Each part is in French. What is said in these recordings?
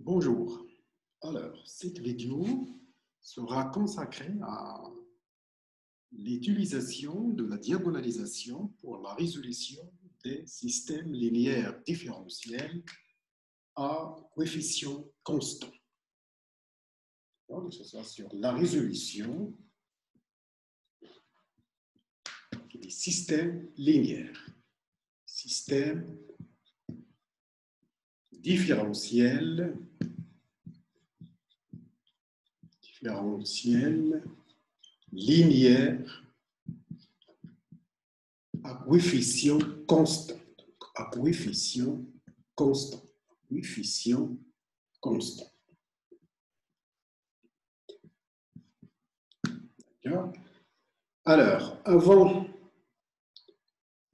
Bonjour. Alors, cette vidéo sera consacrée à l'utilisation de la diagonalisation pour la résolution des systèmes linéaires différentiels à coefficients constants. Donc, ce sera sur la résolution des systèmes linéaires, systèmes différentiels linéaires à coefficient constant. À coefficient constant. Coefficient constant. D'accord? Alors, avant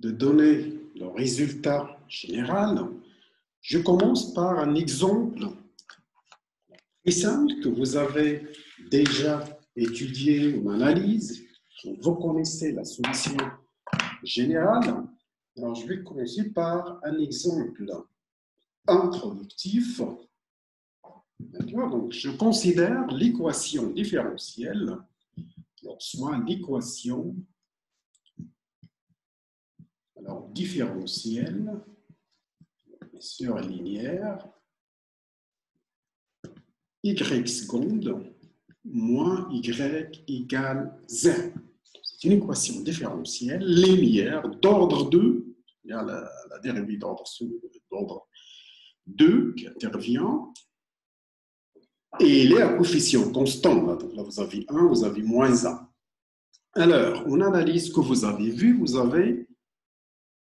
de donner le résultat général, je commence par un exemple très simple que vous avez déjà étudié en analyse. Vous connaissez la solution générale. Alors, je vais commencer par un exemple introductif. Donc, je considère l'équation différentielle, soit l'équation différentielle sur linéaire y seconde moins y égale 0. C'est une équation différentielle linéaire d'ordre 2. Il y a la dérivée d'ordre 2 qui intervient. Et il est à coefficient constant. Donc là, vous avez 1, vous avez moins 1. Alors, on analyse ce que vous avez vu. Vous avez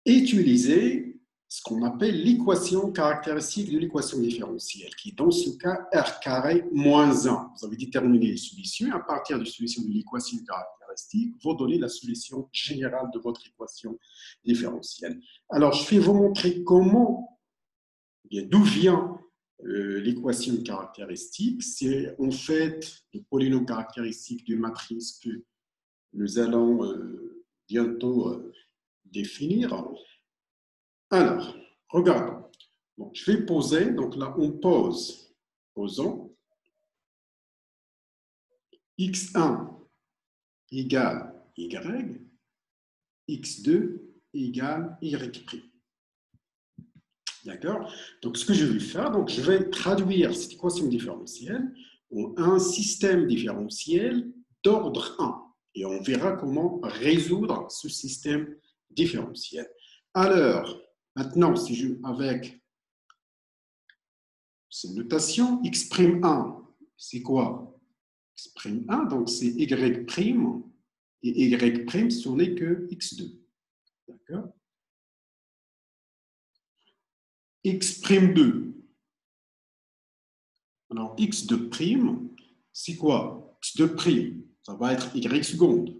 utilisé ce qu'on appelle l'équation caractéristique de l'équation différentielle, qui est dans ce cas r carré moins 1. Vous avez déterminé les solutions, et à partir de la solution de l'équation caractéristique, vous donnez la solution générale de votre équation différentielle. Alors, je vais vous montrer d'où vient l'équation caractéristique. C'est en fait le polynôme caractéristique d'une matrice que nous allons bientôt définir. Alors, regardons. Donc, je vais poser. Donc là, on posons x1 égale y, x2 égale y'. D'accord? Donc, ce que je vais faire, donc, je vais traduire cette équation différentielle en un système différentiel d'ordre 1. Et on verra comment résoudre ce système différentiel. Alors, maintenant, si je, avec cette notation, x'1, c'est quoi? X'1, donc c'est y', et y', ce n'est que x2. D'accord? x'2. Alors, x2', c'est quoi? x2', ça va être y seconde.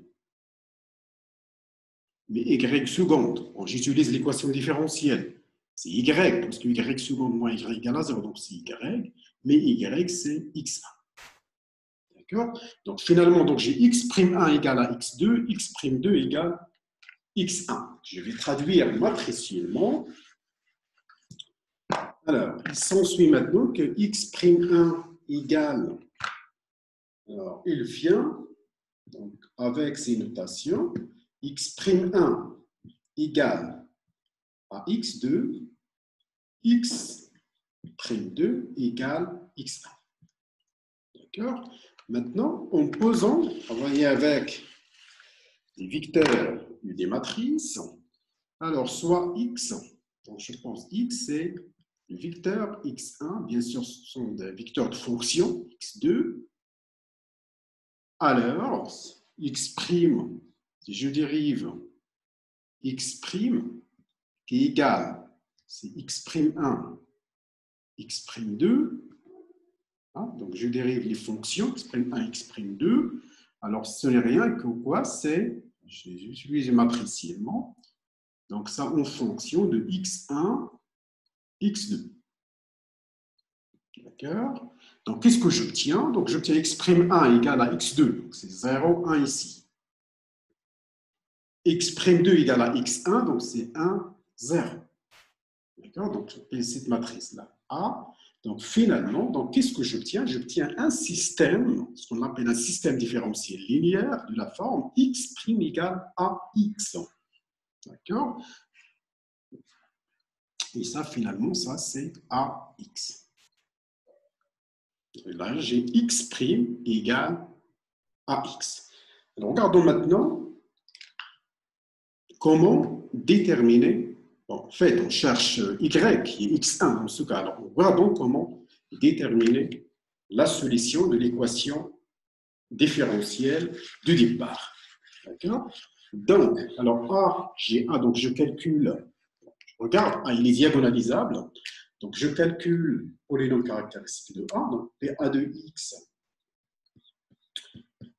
Mais y seconde, j'utilise l'équation différentielle. C'est y, parce que y seconde moins y égale à 0, donc c'est y. Mais y, c'est x1. D'accord? Donc, finalement, donc, j'ai x'1 égale à x2, x'2 égale x1. Je vais traduire matriciellement. Alors, il s'ensuit maintenant que x'1 égale, alors il vient donc, avec ces notations, x'1 égale à x2, x'2 égale x1. D'accord? Maintenant, en posant, on va y avec des vecteurs ou des matrices. Alors, soit x, donc je pense x, c'est le vecteur x1, bien sûr, ce sont des vecteurs de fonction, x2. Alors, x', si je dérive x', qui est égal, c'est x'1, x'2. Hein, donc, je dérive les fonctions x'1, x'2. Alors, ce n'est rien que quoi? C'est, j'utilise matriciellement, donc ça en fonction de x'1, x'2. D'accord? Donc, qu'est-ce que j'obtiens? Donc, j'obtiens x'1 égale à x'2, donc c'est 0, 1 ici. x'2 égale à x'1, donc c'est 1, 0. D'accord? Donc, j'appelle cette matrice-là A. Donc, finalement, donc, qu'est-ce que j'obtiens? J'obtiens un système, ce qu'on appelle un système différentiel linéaire de la forme x' égale ax. D'accord? Et ça, finalement, ça, c'est ax. Et là, j'ai x' égale ax. Alors, regardons maintenant comment déterminer. Bon, en fait, on cherche y qui est x1 dans ce cas. Alors, regardons comment déterminer la solution de l'équation différentielle du départ. D'accord? Donc, alors A, j'ai A, donc je calcule, regarde, A, il est diagonalisable. Donc, je calcule polynôme caractéristique de A, donc PA de x.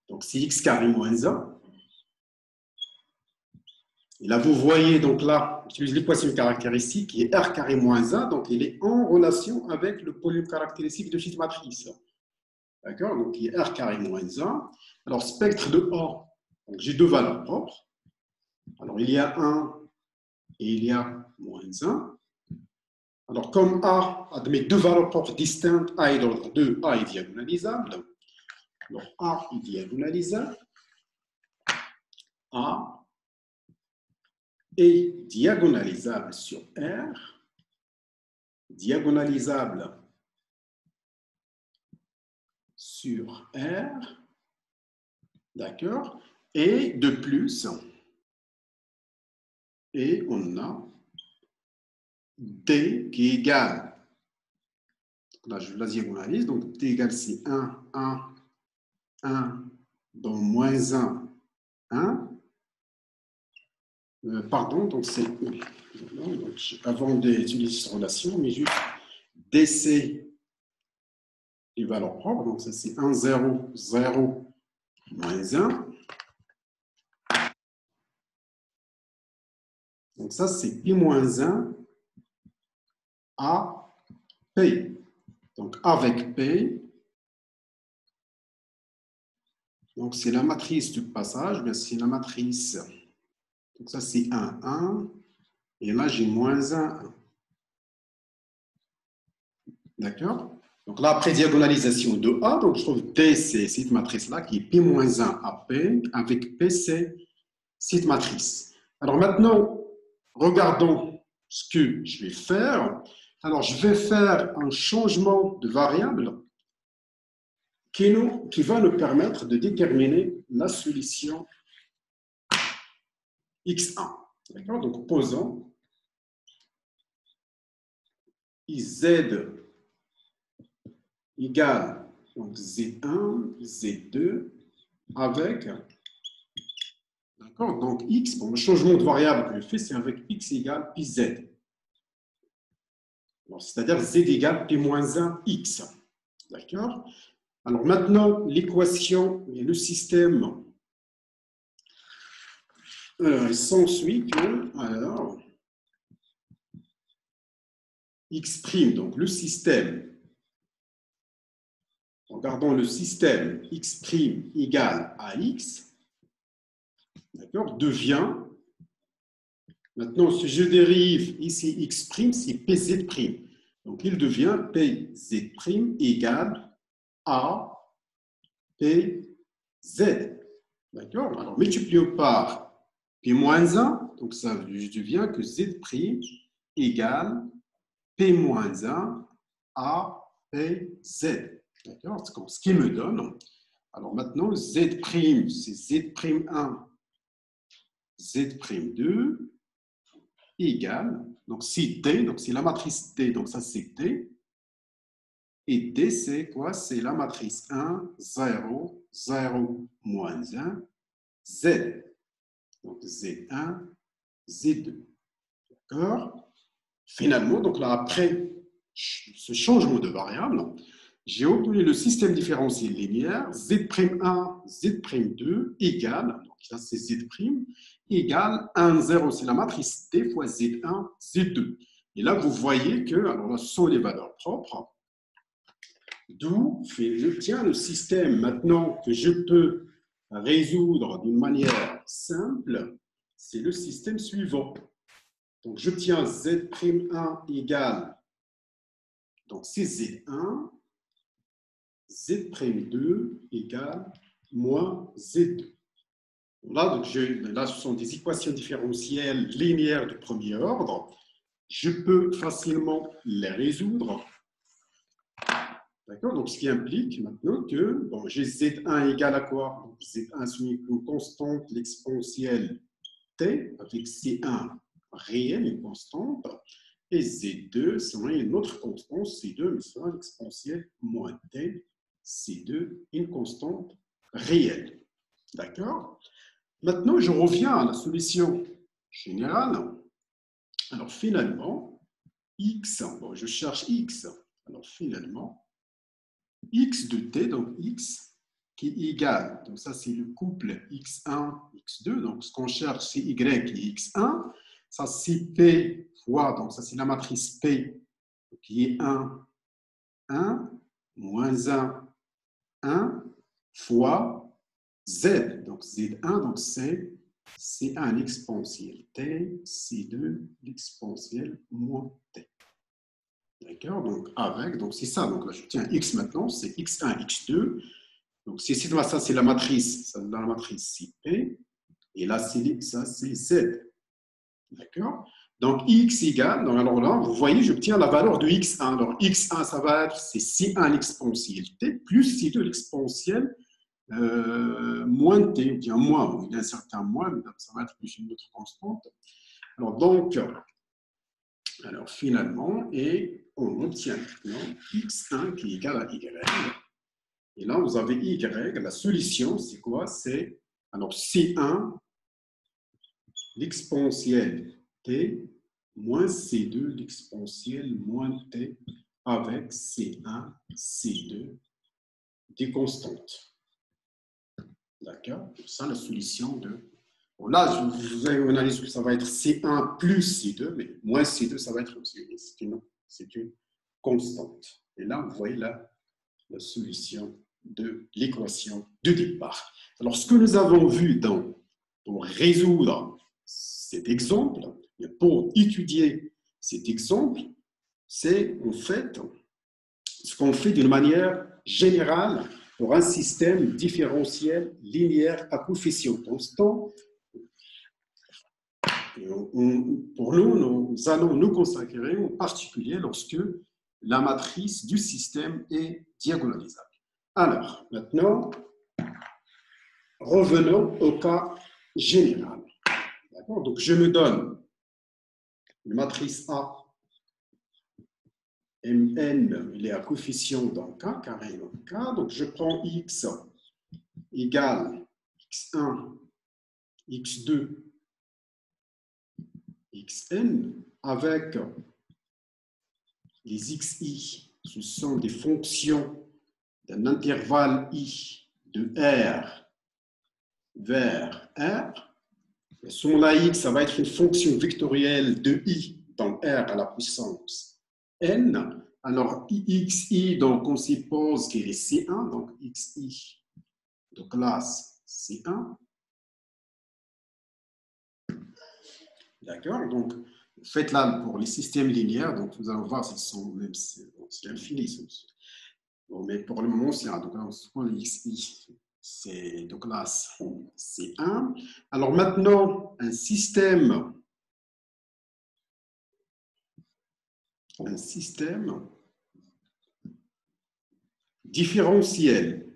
Donc, c'est x carré moins 1. Et là, vous voyez, donc là, j'utilise l'équation caractéristique qui est R carré moins 1, donc il est en relation avec le polynôme caractéristique de cette matrice. D'accord? Donc, il est R carré moins 1. Alors, spectre de A, donc j'ai deux valeurs propres. Alors, il y a 1 et il y a moins 1. Alors, comme A admet deux valeurs propres distinctes, A est d'ordre 2, A est diagonalisable. Alors, A est diagonalisable. A est diagonalisable sur R, diagonalisable sur R, d'accord? Et de plus, et on a D qui est égal, là je la diagonalise, donc D égale c'est 1, 1, 1, donc moins 1, 1. Pardon, donc c'est avant d'utiliser cette relation, mais juste DC les valeurs propres, donc ça c'est 1, 0, 0, moins 1. Donc ça c'est pi moins 1 à P. Donc avec P, donc c'est la matrice du passage, mais c'est la matrice. Donc ça c'est 1, 1. Et là j'ai moins 1, 1. D'accord? Donc là, après diagonalisation de A, donc je trouve D, c'est cette matrice-là qui est P moins 1 à P, avec P, c'est cette matrice. Alors maintenant, regardons ce que je vais faire. Alors, je vais faire un changement de variable qui va nous permettre de déterminer la solution x1. D'accord? Donc, posons iz égale donc z1, z2 avec, d'accord, donc x, bon, le changement de variable que je fais, c'est avec x égale pi z. C'est-à-dire z égale p moins 1 x. D'accord? Alors maintenant, l'équation et le système, il s'ensuit que, alors, x', donc le système, regardons le système x' égale à x, d'accord, devient, maintenant si je dérive ici x', c'est pz'. Donc il devient pz' égale à pz. D'accord? Alors multiplié par p moins 1, donc ça devient que z' égale p moins 1 à pz. D'accord? Ce qui me donne, alors maintenant z', c'est z'1, z'2 égale, donc c'est D, donc c'est la matrice D, donc ça c'est D. Et D, c'est quoi? C'est la matrice 1, 0, 0, moins 1, Z. Donc Z1, Z2. D'accord? Finalement, donc là, après ce changement de variable, j'ai obtenu le système différentiel linéaire Z'1, Z'2 égale, donc ça c'est Z', égale 1, 0, c'est la matrice D fois Z1, Z2. Et là, vous voyez que, alors là, ce sont les valeurs propres. D'où j'obtiens le système maintenant que je peux résoudre d'une manière simple, c'est le système suivant. Donc j'obtiens Z'1 égale Donc, c'est Z1, Z'2 égale moins Z2. Là, donc là, ce sont des équations différentielles linéaires de premier ordre. Je peux facilement les résoudre. D'accord? Donc, ce qui implique maintenant que bon, j'ai Z1 égale à quoi? Donc, Z1, c'est une constante, l'exponentielle T, avec C1 réel, une constante, et Z2 sera une autre constante, C2, mais sera l'exponentielle moins T, C2, une constante réelle. D'accord? Maintenant, je reviens à la solution générale. Alors, finalement, x, bon, je cherche x. Alors, finalement, x de t, donc x, qui est égal, donc ça, c'est le couple x1, x2. Donc, ce qu'on cherche, c'est y qui est x1. Ça, c'est p fois, donc ça, c'est la matrice p, qui est 1, 1, moins 1, 1, fois z. Donc, z1, donc c'est C1 l'exponentielle t, C2 l'exponentielle moins t. D'accord? Donc, avec, donc c'est ça. Donc là, je tiens x maintenant, c'est x1, x2. Donc, ça, c'est la matrice. Dans la matrice, c'est p. Et là, ça, c'est z. D'accord? Donc, x égale, donc alors là, vous voyez, j'obtiens la valeur de x1. Alors, x1, ça va être, c'est C1 l'exponentielle t, plus C2 l'exponentielle moins t, ou bien moins, il y a un certain moins, mais ça va être plus une autre constante. Alors, donc, alors finalement, et on obtient maintenant x1 qui est égal à y. Et là, vous avez y, la solution, c'est quoi? C'est, alors, C1, l'exponentielle t, moins C2, l'exponentielle moins t, avec C1, C2, des constantes. D'accord? C'est ça la solution de... Bon, là, vous avez une analyse que ça va être C1 plus C2, mais moins C2, ça va être c'est une constante. Et là, vous voyez la solution de l'équation de départ. Alors, ce que nous avons vu pour résoudre cet exemple, pour étudier cet exemple, c'est en fait ce qu'on fait d'une manière générale pour un système différentiel linéaire à coefficient constant. Pour nous, nous allons nous consacrer en particulier lorsque la matrice du système est diagonalisable. Alors, maintenant, revenons au cas général. Donc, je me donne une matrice A, Mn, il est à coefficient dans K, carré dans K. Donc, je prends X égale X1, X2, Xn, avec les Xi, ce sont des fonctions d'un intervalle I de R vers R. Sur la X, ça va être une fonction vectorielle de I dans R à la puissance N. Alors, Xi, donc on suppose qu'il est C1, donc Xi de classe C1. D'accord? Donc, faites là pour les systèmes linéaires, donc vous allez voir s'ils sont même, c'est infini. Bon, mais pour le moment, c'est donc on Xi, c'est de classe C1. Alors maintenant, un système différentiel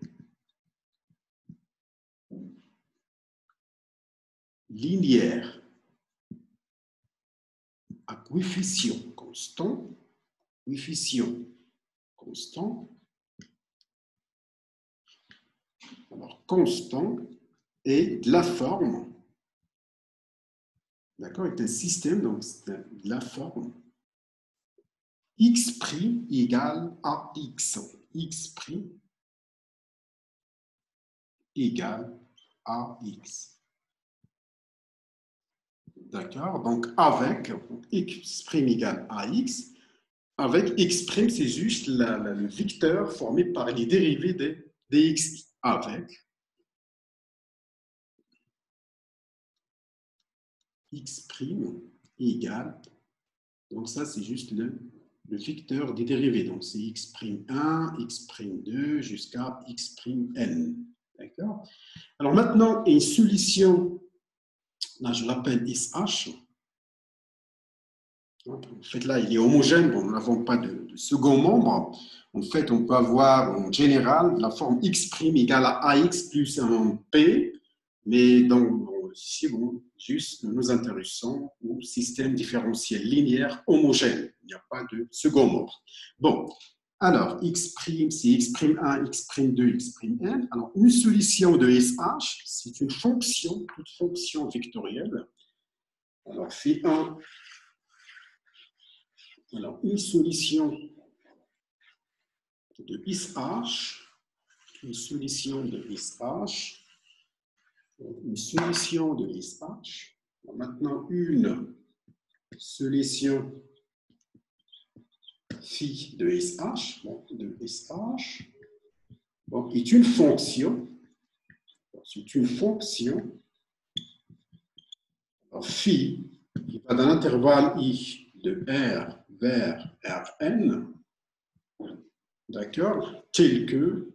linéaire à coefficient constant, alors constant est de la forme, d'accord, est un système, donc c'est de la forme x' égale à x, x' égale à x. D'accord? Donc, avec x' égale à x, avec x', c'est juste le vecteur formé par les dérivés des xi. Avec x' égale, donc ça, c'est juste le le vecteur des dérivés. Donc, c'est x'1, x'2 jusqu'à x'(n). D'accord? Alors, maintenant, une solution, là, je l'appelle SH. En fait, là, il est homogène. Bon, nous n'avons pas de second membre. En fait, on peut avoir en général la forme x' égale à ax plus un p. Mais donc, bon, ici, bon, juste, nous nous intéressons au système différentiel linéaire homogène. Il n'y a pas de second membre. Bon, alors, x', c'est x'1, x'2, x'(n). Alors, une solution de SH, c'est une fonction, toute fonction vectorielle. Alors, phi 1. Alors, une solution de SH, une solution de SH, une solution de SH. Maintenant, une solution phi de SH, bon, est une fonction. C'est une fonction. Alors, phi qui va dans l'intervalle i de R vers Rn, d'accord, tel que,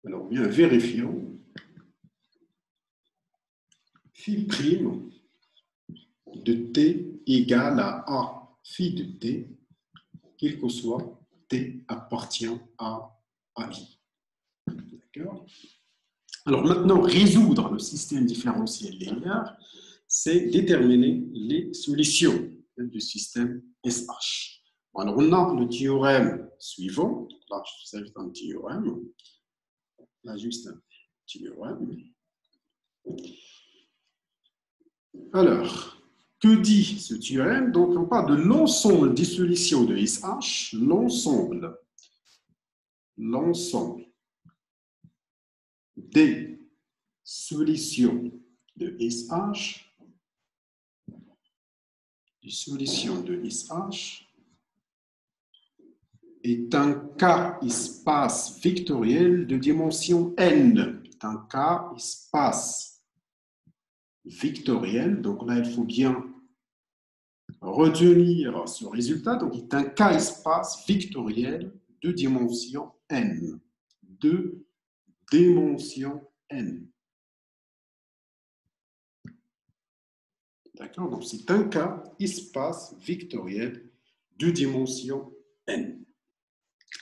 alors bien vérifions, phi prime de t égale à A phi de t, quel que soit t appartient à AI. D'accord? Alors maintenant, résoudre le système différentiel linéaire, c'est déterminer les solutions du système SH. Alors on a le théorème suivant. Là, c'est un théorème. Là, juste un théorème. Alors, que dit ce théorème? Donc, on parle de l'ensemble des solutions de SH, l'ensemble des solutions de SH, est un K-espace vectoriel de dimension n. C'est un K-espace vectoriel. Donc là, il faut bien retenir ce résultat. Donc, il est un K-espace vectoriel de dimension n. De dimension n. D'accord? Donc, c'est un K-espace vectoriel de dimension n.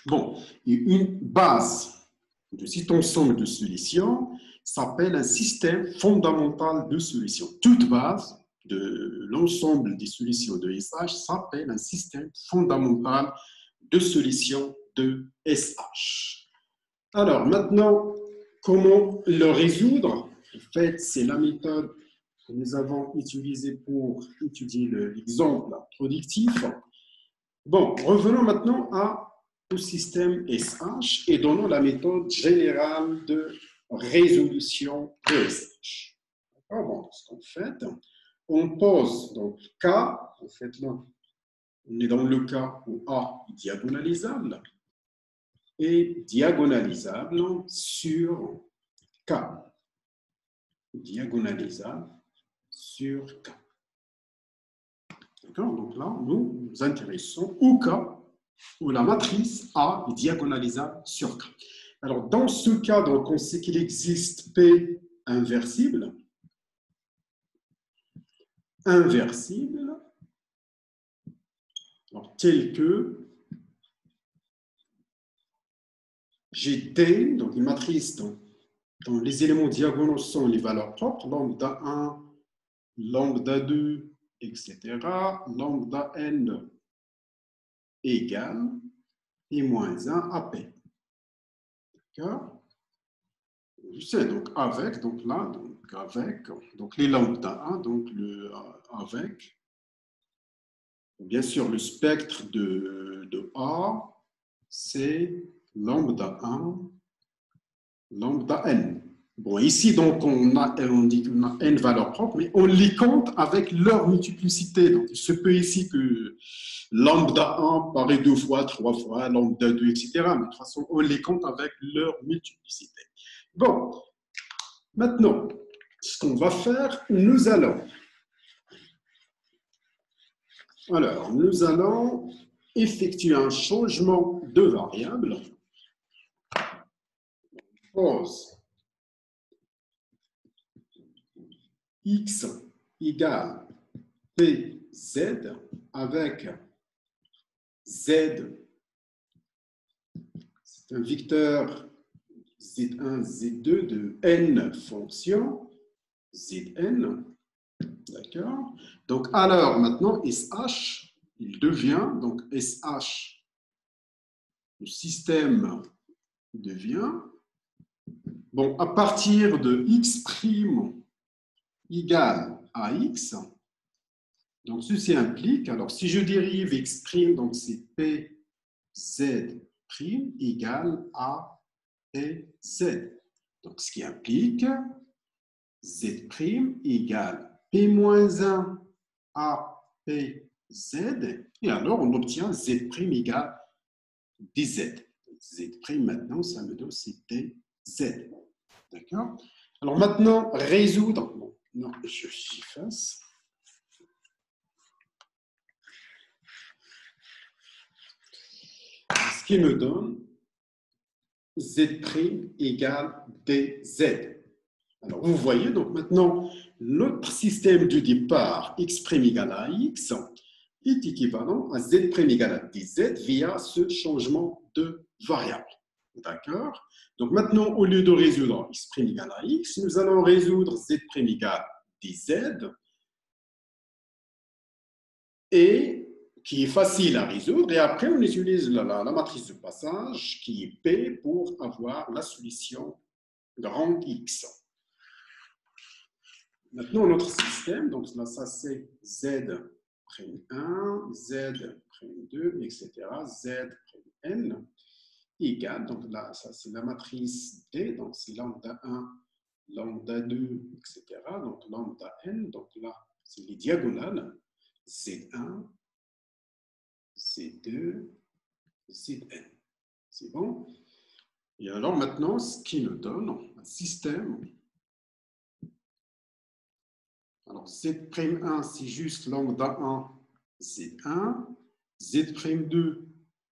Bon, et une base de cet ensemble de solutions s'appelle un système fondamental de solutions. Toute base de l'ensemble des solutions de SH s'appelle un système fondamental de solutions de SH. Alors, maintenant, comment le résoudre? En fait, c'est la méthode que nous avons utilisée pour étudier l'exemple productif. Bon, revenons maintenant au système SH et donnons la méthode générale de résolution de SH. Bon, ce qu'on fait, on pose donc K, en fait là, on est dans le cas où A est diagonalisable et diagonalisable sur K. Diagonalisable sur K. D'accord? Donc là, nous nous intéressons au cas où la matrice A est diagonalisable sur K. Alors, dans ce cas, donc, on sait qu'il existe P inversible, alors, tel que j'ai D, donc une matrice dont les éléments diagonaux sont les valeurs propres, lambda 1, lambda 2, etc., lambda n égale I moins 1 à P. D'accord? Je sais, donc avec, donc là, donc avec, donc les lambda 1, donc le avec, bien sûr, le spectre de A, c'est lambda 1, lambda n. Bon, ici, donc, on dit qu'on a n valeurs propres, mais on les compte avec leur multiplicité. Donc, il se peut ici que lambda 1 paraît 2 fois, 3 fois, lambda 2, etc. Mais de toute façon, on les compte avec leur multiplicité. Bon, maintenant, ce qu'on va faire, nous allons Alors, nous allons effectuer un changement de variable. Pose x égale pz avec z, c'est un vecteur z1, z2 de n fonctions, zn, d'accord? Donc, alors, maintenant, sh, il devient, donc sh, le système devient, bon, à partir de x' égale à x, donc ceci implique, alors si je dérive x', donc c'est pz' égale à pz. Donc ce qui implique z' égale p-1 à pz, et alors on obtient z' égale dz. Z' maintenant, ça me donne c'était z. D'accord? Alors maintenant, résoudre. Bon, non, j'efface. Ce qui me donne z' égale dz. Alors vous voyez, donc maintenant, notre système du départ x' égale à x est équivalent à z' égale à dz via ce changement de variable. D'accord? Donc maintenant, au lieu de résoudre x' égale à x, nous allons résoudre z' égale dz, et qui est facile à résoudre. Et après, on utilise la matrice de passage qui est P pour avoir la solution grand X. Maintenant, notre système, donc là, ça c'est Z'1, Z'2, etc., Z'n égale, donc là, ça c'est la matrice D, donc c'est lambda 1, lambda 2, etc., donc lambda n, donc là, c'est les diagonales, Z1, Z2, Zn. C'est bon? Et alors maintenant, ce qui nous donne un système. Alors, Z'1, c'est juste lambda 1, Z1. Z'2,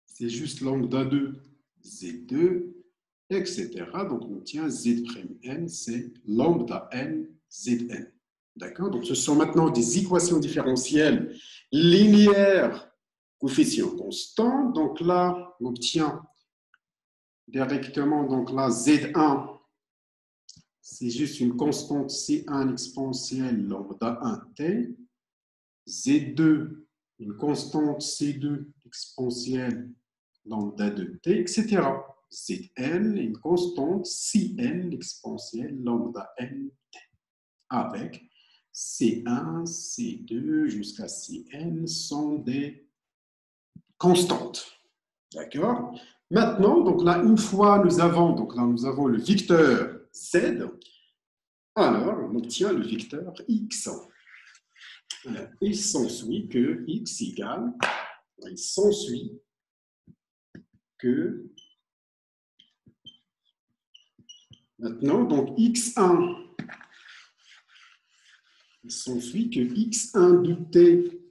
c'est juste lambda 2, Z2, etc. Donc, on obtient Z'N, c'est lambda n, Zn. D'accord? Donc, ce sont maintenant des équations différentielles linéaires, coefficient constant. Donc là, on obtient directement, donc là, Z1, c'est juste une constante C1 exponentielle lambda 1t. Z2, une constante C2 exponentielle lambda 2t, etc. Zn, une constante Cn exponentielle lambda nt. Avec C1, C2 jusqu'à Cn sont des constantes. D'accord? Maintenant, donc là, une fois nous avons le vecteur Z, alors on obtient le vecteur X. Il s'ensuit que X égale, il s'ensuit que, maintenant, donc X1, il s'ensuit que X1 de T,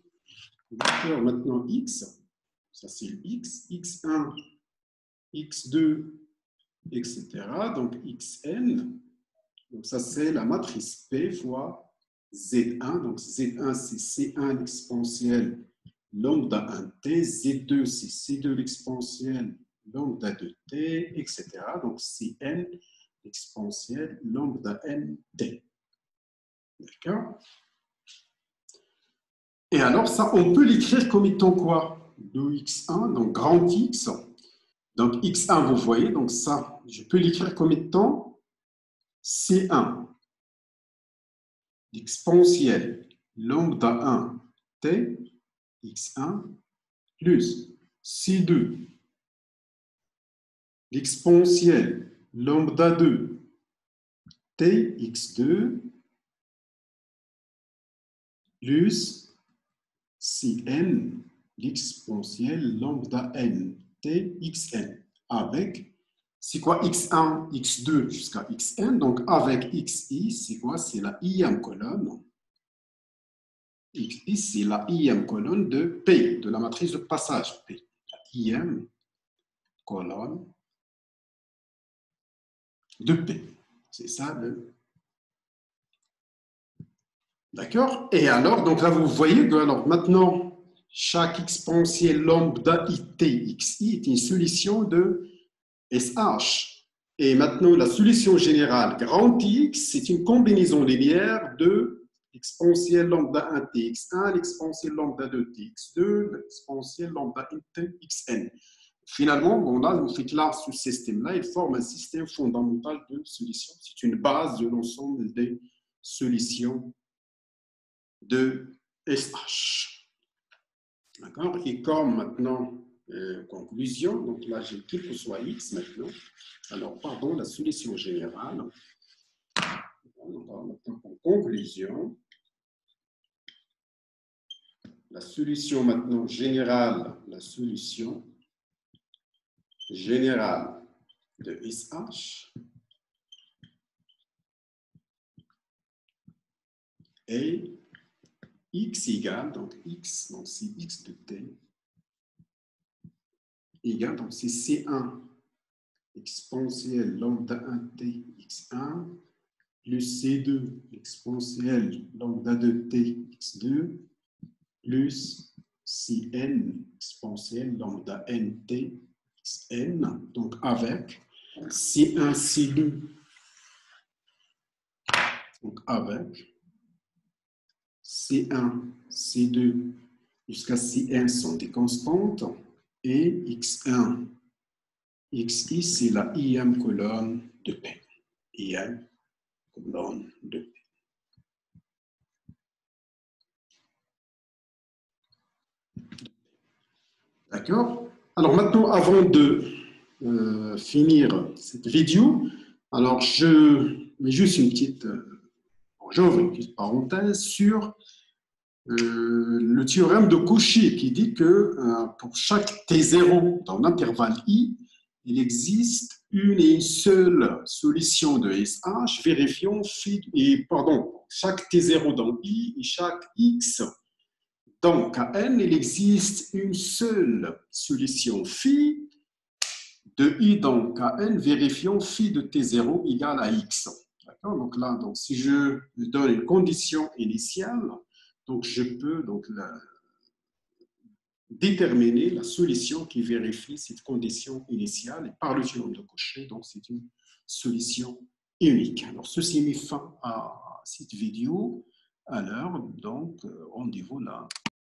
vecteur maintenant X, ça c'est le X, X1, X2, etc. Donc Xn, donc ça c'est la matrice P fois Z1. Donc Z1 c'est C1 exponentielle lambda 1t, Z2 c'est C2 l'exponentielle lambda 2t, etc. Donc Cn exponentielle lambda nt. D'accord? Et alors ça, on peut l'écrire comme étant quoi? 2x1, donc grand X. Donc x1, vous voyez, donc ça, je peux l'écrire comme étant C1 exponentielle lambda 1 t x1 plus C2 l'exponentielle lambda 2 t x2 plus Cn l'exponentielle lambda n t xn avec, c'est quoi x1, x2 jusqu'à xn, donc avec xi, c'est quoi? C'est la ième colonne XI, c'est la ième colonne de P, de la matrice de passage P. La ième colonne de P. C'est ça le... D'accord? Et alors, donc là, vous voyez que alors, maintenant, chaque exponentielle lambda IT XI est une solution de SH. Et maintenant, la solution générale grand X, c'est une combinaison linéaire de l'exponentielle lambda 1t x1, l'exponentielle lambda 2t x2, l'exponentielle lambda t xn. Finalement, on a on fait là, ce système-là, il forme un système fondamental de solutions. C'est une base de l'ensemble des solutions de SH. D'accord? Et comme maintenant, conclusion, donc là, j'ai quel que soit X maintenant. Alors, pardon, la solution générale. On va maintenant en conclusion. La solution maintenant générale, la solution générale de SH est X égale, donc X, donc c'est X de T, égale, donc c'est C1 exponentielle lambda 1T X1 plus C2 exponentielle lambda 2T X2 plus Cn exponentielle lambda nt xn, donc avec C1, C2, donc avec C1, C2 jusqu'à Cn sont des constantes et x1, xi, c'est la ième colonne de P. Ième colonne de P. D'accord? Alors maintenant, avant de finir cette vidéo, alors je mets juste une petite, j'ouvre une petite parenthèse sur le théorème de Cauchy qui dit que pour chaque T0 dans l'intervalle I, il existe une et une seule solution de SH vérifiant phi, et pardon, chaque T0 dans I et chaque X dans Kn, il existe une seule solution phi de I dans Kn vérifiant phi de T0 égale à X. D'accord? Donc là, donc, si je donne une condition initiale, donc je peux donc, déterminer la solution qui vérifie cette condition initiale et par le théorème de Cauchy, donc c'est une solution unique. Alors ceci met fin à cette vidéo. Alors, donc, rendez-vous la